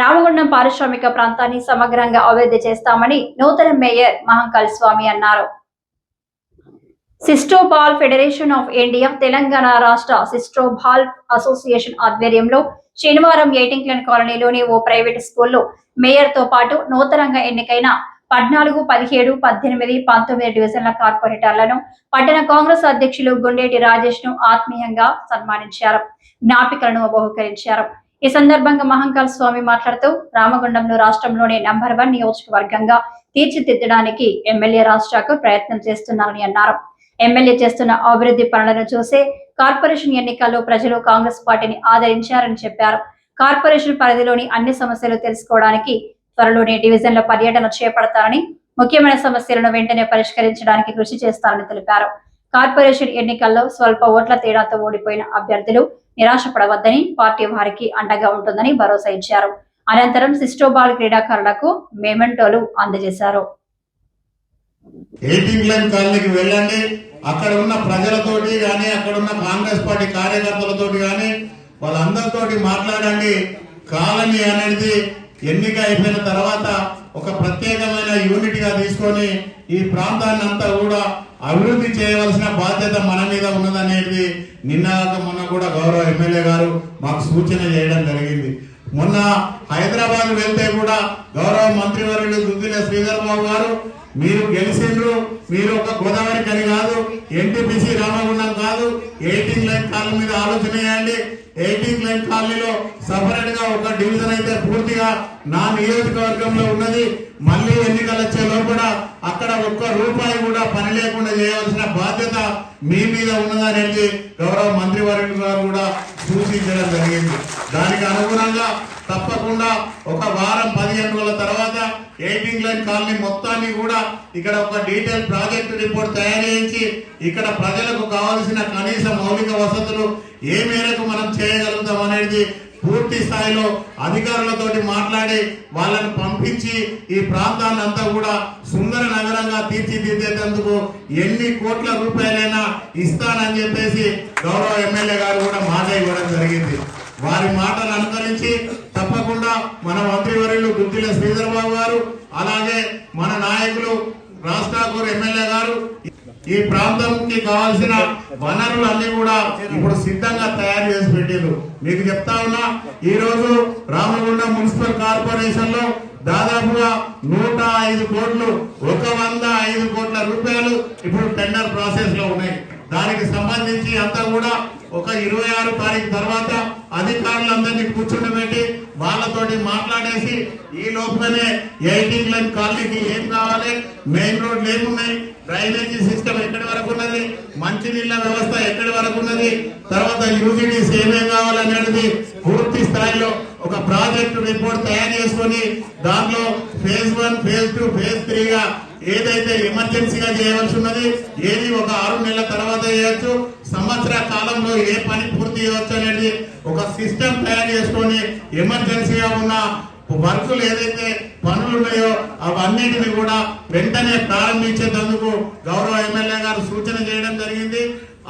రామగుండం పారిశ్రామిక ప్రాంతాన్ని సమగ్రంగా అభివృద్ధి చేస్తామని నూతన మేయర్ మహంకాళ స్వామి అన్నారు. సిస్టోబాల్ ఫెడరేషన్ ఆఫ్ ఇండియా తెలంగాణ రాష్ట్ర సిస్టోబాల్ అసోసియేషన్ ఆధ్వర్యంలో శనివారం ఎయిటింగ్లన్ కాలనీలోని ఓ ప్రైవేట్ స్కూల్లో మేయర్ తో పాటు నూతనంగా ఎన్నికైన 14, 17, 18, 19 డివిజన్ల కార్పొరేటర్లను పట్టణ కాంగ్రెస్ అధ్యక్షులు గుండేటి రాజేష్ ను ఆత్మీయంగా సన్మానించారు. జ్ఞాపికలను బహుకరించారు. ఈ సందర్భంగా మహంకాళ స్వామి మాట్లాడుతూ రామగుండంలో రాష్ట్రంలోనే నంబర్ 1 నియోజకవర్గంగా తీర్చిదిద్దడానికి ఎమ్మెల్యే రాష్ట్రకు ప్రయత్నం చేస్తున్నారని అన్నారు. ఎమ్మెల్యే చేస్తున్న అభివృద్ధి పనులను చూసే కార్పొరేషన్ ఎన్నికల్లో ప్రజలు కాంగ్రెస్ పార్టీని ఆదరించారని చెప్పారు. కార్పొరేషన్ పరిధిలోని అన్ని సమస్యలు తెలుసుకోవడానికి త్వరలోనే డివిజన్ల పర్యటన చేపడతారని, ముఖ్యమైన సమస్యలను వెంటనే పరిష్కరించడానికి కృషి చేస్తారని తెలిపారు. కార్పొరేషన్ ఎన్నికల్లో స్వల్ప ఓట్ల తేడాతో ఓడిపోయిన అభ్యర్థులు నిరాశపడవద్దని, పార్టీ వారికి అండగా ఉంటుందని భరోసా ఇచ్చారు. అనంతరం సిస్టోబాల్ క్రీడాకారులకు మెమెంటోలు అందజేశారు. వెళ్ళండి, అక్కడ ఉన్న ప్రజలతోటి కానీ అక్కడ ఉన్న కాంగ్రెస్ పార్టీ కార్యకర్తలతోటి కానీ వాళ్ళందరితోటి మాట్లాడండి. కాలనీ అనేది ఎన్నిక అయిపోయిన తర్వాత ఒక ప్రత్యేకమైన యూనిట్ గా తీసుకొని ఈ ప్రాంతాన్ని అంతా కూడా అభివృద్ధి చేయవలసిన బాధ్యత మన మీద ఉన్నదనేది మొన్న కూడా గౌరవ ఎమ్మెల్యే గారు మాకు సూచన చేయడం జరిగింది. మొన్న హైదరాబాద్ వెళ్తే కూడా గౌరవ మంత్రివర్యులు దుద్దిల శ్రీధర్ బాబు గారు, మీరు గెలిచిండ్రు, మీరు ఒక గోదావరి కని కాదు, ఎన్టీపీసీ రామగుండం కాదు, 18 లైన్ కాలనీ మీద ఆలోచన చేయండి. 18 లైన్ కాలనీలో సపరేట్ గా ఒక డివిజన్ అయితే పూర్తిగా నా నియోజకవర్గంలో ఉన్నది. మళ్ళీ ఎన్నికలు వచ్చే లోపల అక్కడ ఒక్క రూపాయి కూడా పని లేకుండా చేయవలసిన బాధ్యత మీ మీద ఉన్నదనేది గౌరవ మంత్రివర్యులు గారు కూడా సూచించడం జరిగింది. దానికి అనుగుణంగా తప్పకుండా ఒక వారం 15 రోజుల తర్వాత 18 లైన్ కాలనీ మొత్తాన్ని కూడా ఇక్కడ ఒక డీటెయిల్ ప్రాజెక్ట్ రిపోర్ట్ తయారు చేయించి ఇక్కడ ప్రజలకు కావాల్సిన కనీస మౌలిక వసతులు ఏ మేరకు మనం చేయగలుగుతాం అనేది పూర్తి స్థాయిలో అధికారులతోటి మాట్లాడి వాళ్ళని పంపించి ఈ ప్రాంతాన్ని అంతా కూడా సుందర నగరంగా తీర్చిదిద్దేందుకు ఎన్ని కోట్ల రూపాయలైనా ఇస్తానని చెప్పేసి గౌరవ ఎమ్మెల్యే గారు కూడా మాట ఇవ్వడం జరిగింది. వారి మాటలు అనుసరించి తప్పకుండా మన మంత్రివర్యులు గుత్తిల శ్రీధర్ బాబు గారు, అలాగే మన నాయకులు రాజ్ ఠాకూర్ ఎమ్మెల్యే గారు ఈ ప్రాంతంకి కావాల్సిన వనరులు అన్ని కూడా ఇప్పుడు సిద్ధంగా తయారు చేసి పెట్టారు. మీకు చెప్తా ఉన్నా, ఈ రోజు రామగుండం మున్సిపల్ కార్పొరేషన్ లో దాదాపుగా 105 కోట్లు, 105 కోట్ల రూపాయలు ఇప్పుడు టెండర్ ప్రాసెస్ లో ఉన్నాయి. దానికి సంబంధించి అంతా కూడా ఒక 26 తారీఖు తర్వాత అధికారులందరినీ కూర్చుండబెట్టి వాళ్ళతోటి మాట్లాడేసి ఈ లోపలనే 18 లైన్ కాలనీకి ఏం కావాలి, మెయిన్ రోడ్లు ఏమున్నాయి, డ్రైనేజీ సిస్టమ్ ఎక్కడి వరకు ఉన్నది, మంచినీళ్ళ వ్యవస్థ ఎక్కడి వరకు ఉన్నది, తర్వాత యూజిడీస్ ఏమేం కావాలనేది పూర్తి స్థాయిలో ఒక ప్రాజెక్టు రిపోర్ట్ తయారు చేసుకొని దాంట్లో ఫేజ్ 1, ఫేజ్ 2, ఫేజ్ 3 గా ఏదైతే ఎమర్జెన్సీగా చేయవలసి ఉన్నది, ఏది ఒక 6 నెలల తర్వాత చేయొచ్చు, సంవత్సర కాలంలో ఏ పని పూర్తి చేయవచ్చు అనేది ఒక సిస్టమ్ తయారు చేసుకొని ఎమర్జెన్సీగా ఉన్న వర్కులు ఏదైతే పనులు ఉన్నాయో అవన్నిటిని కూడా వెంటనే ప్రారంభించేందుకు గౌరవ ఎమ్మెల్యే గారు సూచన చేయడం జరిగింది.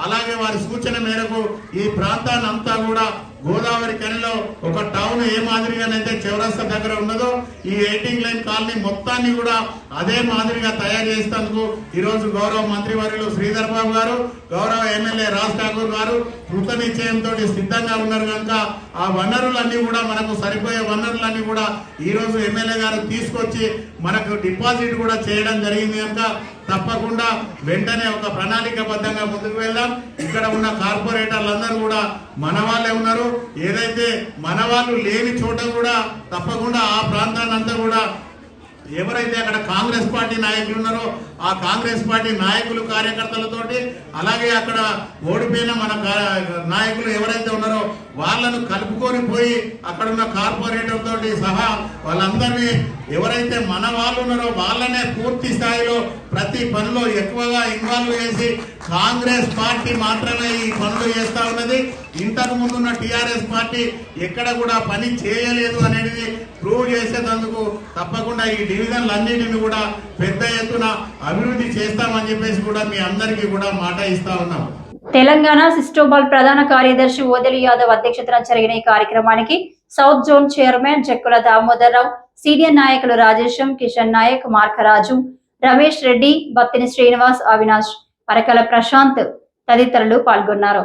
అలాగే వారి సూచన మేరకు ఈ ప్రాంతాన్ని అంతా కూడా గోదావరి కనిలో ఒక టౌన్ ఏ మాదిరిగానైతే చౌరస్తా దగ్గర ఉన్నదో ఈ 18 లైన్ కాలనీ మొత్తాన్ని కూడా అదే మాదిరిగా తయారు చేసేందుకు ఈరోజు గౌరవ మంత్రివర్యులు శ్రీధర్ బాబు గారు, గౌరవ ఎమ్మెల్యే రాజ్ ఠాకూర్ గారు కృత నిశ్చయంతో సిద్ధంగా ఉన్నారు కనుక ఆ వనరులన్నీ కూడా మనకు సరిపోయే వనరులన్నీ కూడా ఈ రోజు ఎమ్మెల్యే గారు తీసుకొచ్చి మనకు డిపాజిట్ కూడా చేయడం జరిగింది కనుక తప్పకుండా వెంటనే ఒక ప్రణాళికబద్ధంగా ముందుకు వెళ్దాం. ఇక్కడ ఉన్న కార్పొరేటర్లందరూ కూడా మన వాళ్ళే ఉన్నారు. ఏదైతే మన వాళ్ళు లేని చోట కూడా తప్పకుండా ఆ ప్రాంతాన్ని అంతా కూడా ఎవరైతే అక్కడ కాంగ్రెస్ పార్టీ నాయకులు ఉన్నారో ఆ కాంగ్రెస్ పార్టీ నాయకులు కార్యకర్తలతోటి, అలాగే అక్కడ ఓడిపోయిన మన నాయకులు ఎవరైతే ఉన్నారో వాళ్ళను కలుపుకొని పోయి అక్కడ ఉన్న కార్పొరేటర్ తోటి సహా వాళ్ళందరినీ ఎవరైతే మన వాళ్ళు ఉన్నారో వాళ్ళనే పూర్తి స్థాయిలో ప్రతి పనిలో ఎక్కువగా ఇన్వాల్వ్ చేసి కాంగ్రెస్ పార్టీ మాత్రమే ఈ పనులు చేస్తా ఉన్నది. ఇంతకు ముందున్న టిఆర్ఎస్ పార్టీ ఎక్కడ కూడా పని చేయలేదు అనేది ప్రూవ్ చేసేందుకు తప్పకుండా ఈ డివిజన్లన్నిటిని కూడా పెద్ద ఎత్తున అభివృద్ధి చేస్తామని చెప్పేసి కూడా మీ అందరికీ కూడా మాట ఇస్తా ఉన్నాం. తెలంగాణ సిస్టోబాల్ ప్రధాన కార్యదర్శి ఓదెలి యాదవ్ అధ్యక్షతన జరిగిన ఈ కార్యక్రమానికి south zone chairman Jakkula Damodara Rao, senior నాయకులు రాజేశం, కిషన్ నాయక్, మార్కరాజు, రమేష్ రెడ్డి, బత్తిని శ్రీనివాస్, అవినాష్, పరకల ప్రశాంత్ తదితరులు పాల్గొన్నారు.